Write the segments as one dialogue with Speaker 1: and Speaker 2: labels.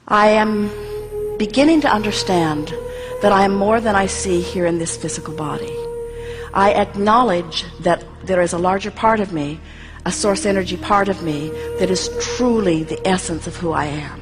Speaker 1: I am beginning to understand that I am more than I see here in this physical body. I acknowledge that there is a larger part of me, a source energy part of me, that is truly the essence of who I am.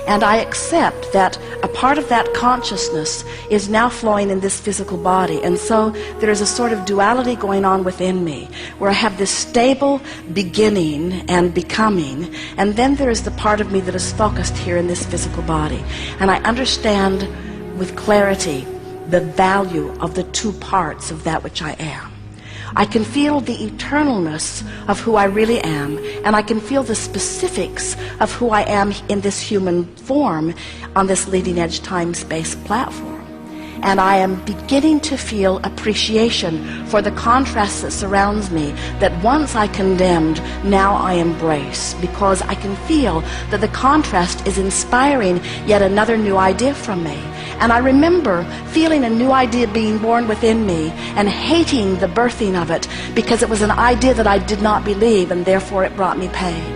Speaker 1: And I accept that a part of that consciousness is now flowing in this physical body. And so there is a sort of duality going on within me, where I have this stable beginning and becoming, and then there is the part of me that is focused here in this physical body. And I understand with clarity the value of the two parts of that which I am. I can feel the eternalness of who I really am, and I can feel the specifics of who I am in this human form on this leading edge time-space platform. And I am beginning to feel appreciation for the contrast that surrounds me, that once I condemned, now I embrace, because I can feel that the contrast is inspiring yet another new idea from me. And I remember feeling a new idea being born within me and hating the birthing of it, because it was an idea that I did not believe, and therefore it brought me pain.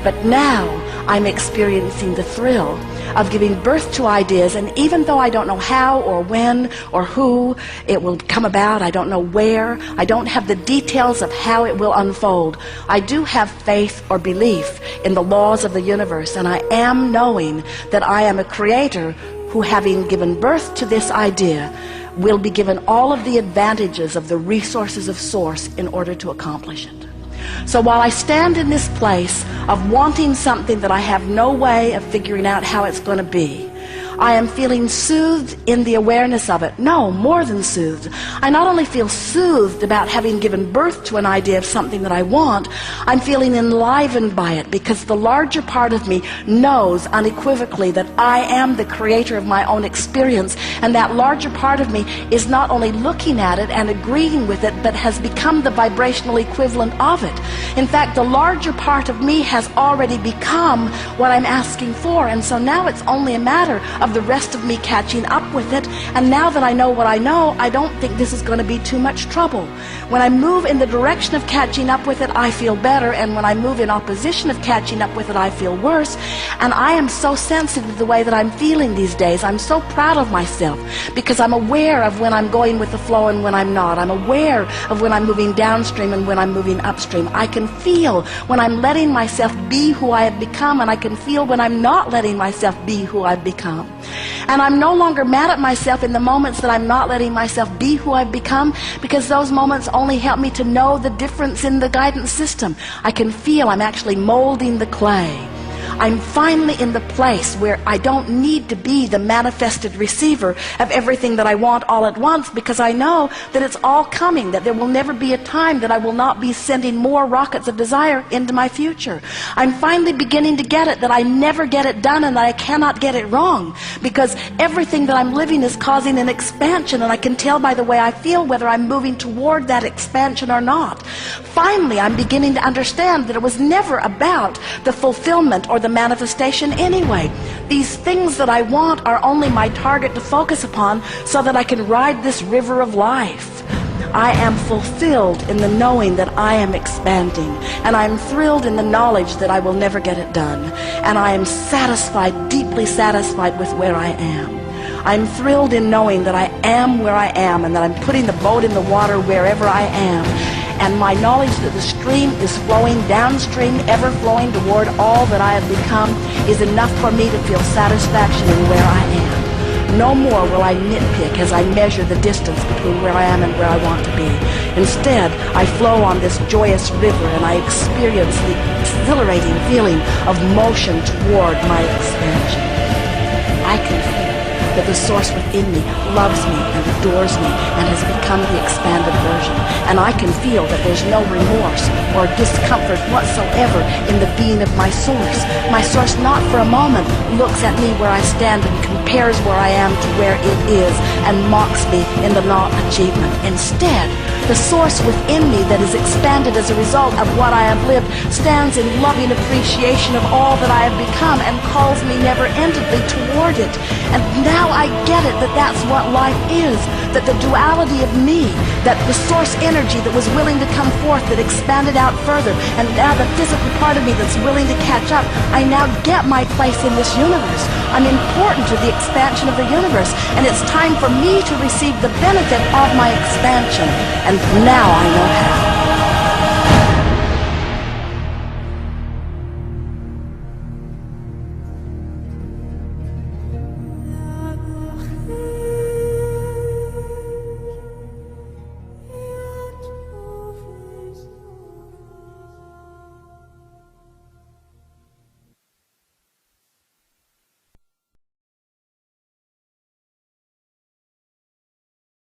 Speaker 1: But now I'm experiencing the thrill of giving birth to ideas, and even though I don't know how or when or who it will come about, I don't know where, I don't have the details of how it will unfold, I do have faith or belief in the laws of the universe, and I am knowing that I am a creator who, having given birth to this idea, will be given all of the advantages of the resources of Source in order to accomplish it. So while I stand in this place of wanting something that I have no way of figuring out how it's going to be, I am feeling soothed in the awareness of it. No, more than soothed. I not only feel soothed about having given birth to an idea of something that I want, I'm feeling enlivened by it, because the larger part of me knows unequivocally that I am the creator of my own experience, and that larger part of me is not only looking at it and agreeing with it, but has become the vibrational equivalent of it. In fact, the larger part of me has already become what I'm asking for, and so now it's only a matter of the rest of me catching up with it. And now that I know what I know, I don't think this is going to be too much trouble. When I move in the direction of catching up with it, I feel better, and when I move in opposition of catching up with it, I feel worse. And I am so sensitive to the way that I'm feeling these days. I'm so proud of myself, because I'm aware of when I'm going with the flow and when I'm not. I'm aware of when I'm moving downstream and when I'm moving upstream. I can feel when I'm letting myself be who I have become, and I can feel when I'm not letting myself be who I've become. And I'm no longer mad at myself in the moments that I'm not letting myself be who I've become, because those moments only help me to know the difference in the guidance system. I can feel I'm actually molding the clay. I'm finally in the place where I don't need to be the manifested receiver of everything that I want all at once, because I know that it's all coming, that there will never be a time that I will not be sending more rockets of desire into my future. I'm finally beginning to get it, that I never get it done and that I cannot get it wrong, because everything that I'm living is causing an expansion, and I can tell by the way I feel whether I'm moving toward that expansion or not. Finally, I'm beginning to understand that it was never about the fulfillment or the manifestation anyway. These things that I want are only my target to focus upon so that I can ride this river of life. I am fulfilled in the knowing that I am expanding, and I'm thrilled in the knowledge that I will never get it done, and I am satisfied, deeply satisfied with where I am. I'm thrilled in knowing that I am where I am, and that I'm putting the boat in the water wherever I am. And my knowledge that the stream is flowing downstream, ever flowing toward all that I have become, is enough for me to feel satisfaction in where I am. No more will I nitpick as I measure the distance between where I am and where I want to be. Instead, I flow on this joyous river, and I experience the exhilarating feeling of motion toward my expansion. I can feel that the source within me loves me and adores me and has become the expanded version. And I can feel that there's no remorse or discomfort whatsoever in the being of my source. My source not for a moment looks at me where I stand and compares where I am to where it is and mocks me in the non-achievement. Instead, The source within me that is expanded as a result of what I have lived stands in loving appreciation of all that I have become and calls me never-endedly toward it. And now I get it, that that's what life is, that the duality of me, that the source energy that was willing to come forth, that expanded out further, and now the physical part of me that's willing to catch up, I now get my place in this universe. I'm important to the expansion of the universe, and it's time for me to receive the benefit of my expansion. And now I know how.